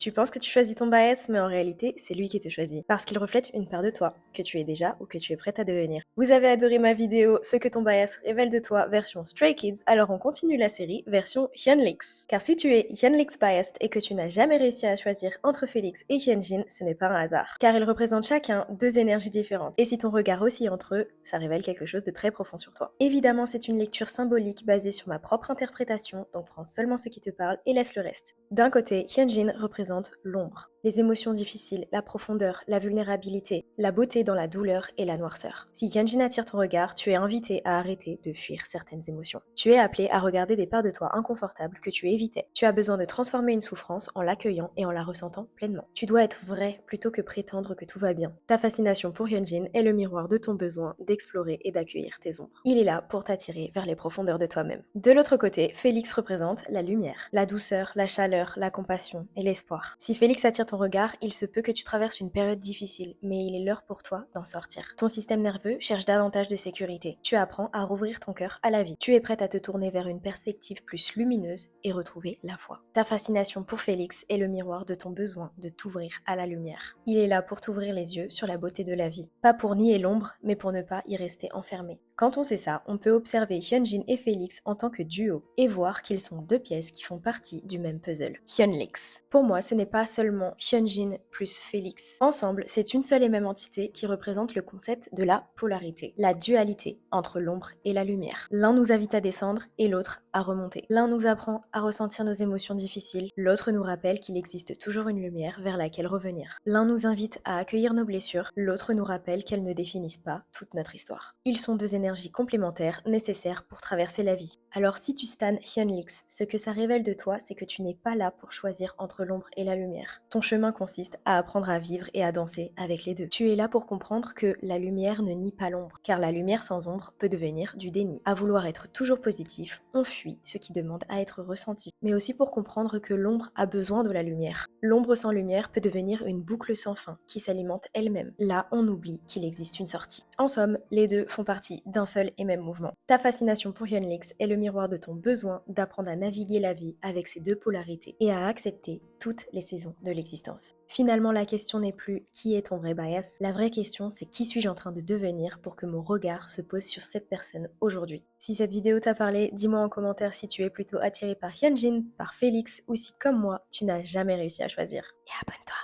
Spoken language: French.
Tu penses que tu choisis ton bias, mais en réalité, c'est lui qui te choisit. Parce qu'il reflète une part de toi, que tu es déjà ou que tu es prête à devenir. Vous avez adoré ma vidéo Ce que ton bias révèle de toi version Stray Kids, alors on continue la série version Hyunlix. Car si tu es Hyunlix biased et que tu n'as jamais réussi à choisir entre Félix et Hyunjin, ce n'est pas un hasard. Car ils représentent chacun deux énergies différentes. Et si ton regard oscille entre eux, ça révèle quelque chose de très profond sur toi. Évidemment, c'est une lecture symbolique basée sur ma propre interprétation, donc prends seulement ce qui te parle et laisse le reste. D'un côté, Hyunjin représente l'ombre, les émotions difficiles, la profondeur, la vulnérabilité, la beauté dans la douleur et la noirceur. Si Hyunjin attire ton regard, tu es invité à arrêter de fuir certaines émotions. Tu es appelé à regarder des parts de toi inconfortables que tu évitais. Tu as besoin de transformer une souffrance en l'accueillant et en la ressentant pleinement. Tu dois être vrai plutôt que prétendre que tout va bien. Ta fascination pour Hyunjin est le miroir de ton besoin d'explorer et d'accueillir tes ombres. Il est là pour t'attirer vers les profondeurs de toi-même. De l'autre côté, Félix représente la lumière, la douceur, la chaleur, la compassion et l'espoir. Si Félix attire ton regard, il se peut que tu traverses une période difficile, mais il est l'heure pour toi d'en sortir. Ton système nerveux cherche davantage de sécurité. Tu apprends à rouvrir ton cœur à la vie. Tu es prête à te tourner vers une perspective plus lumineuse et retrouver la foi. Ta fascination pour Félix est le miroir de ton besoin de t'ouvrir à la lumière. Il est là pour t'ouvrir les yeux sur la beauté de la vie. Pas pour nier l'ombre, mais pour ne pas y rester enfermé. Quand on sait ça, on peut observer Hyunjin et Félix en tant que duo et voir qu'ils sont deux pièces qui font partie du même puzzle. Hyunlix. Pour moi, ce n'est pas seulement Hyunjin plus Félix. Ensemble, c'est une seule et même entité qui représente le concept de la polarité, la dualité entre l'ombre et la lumière. L'un nous invite à descendre et l'autre à remonter. L'un nous apprend à ressentir nos émotions difficiles, l'autre nous rappelle qu'il existe toujours une lumière vers laquelle revenir. L'un nous invite à accueillir nos blessures, l'autre nous rappelle qu'elles ne définissent pas toute notre histoire. Ils sont deux énergies complémentaires nécessaires pour traverser la vie. Alors si tu stan Hyunlix, ce que ça révèle de toi, c'est que tu n'es pas là pour choisir entre l'ombre et la lumière. Ton chemin consiste à apprendre à vivre et à danser avec les deux. Tu es là pour comprendre que la lumière ne nie pas l'ombre, car la lumière sans ombre peut devenir du déni. À vouloir être toujours positif, on fuit ce qui demande à être ressenti, mais aussi pour comprendre que l'ombre a besoin de la lumière. L'ombre sans lumière peut devenir une boucle sans fin, qui s'alimente elle-même. Là, on oublie qu'il existe une sortie. En somme, les deux font partie d'un seul et même mouvement. Ta fascination pour Hyunlix est le miroir de ton besoin d'apprendre à naviguer la vie avec ses deux polarités et à accepter toutes les saisons de l'existence. Finalement, la question n'est plus qui est ton vrai bias, la vraie question c'est qui suis-je en train de devenir pour que mon regard se pose sur cette personne aujourd'hui. Si cette vidéo t'a parlé, dis-moi en commentaire si tu es plutôt attiré par Hyunjin, par Félix ou si comme moi, tu n'as jamais réussi à choisir. Et abonne-toi!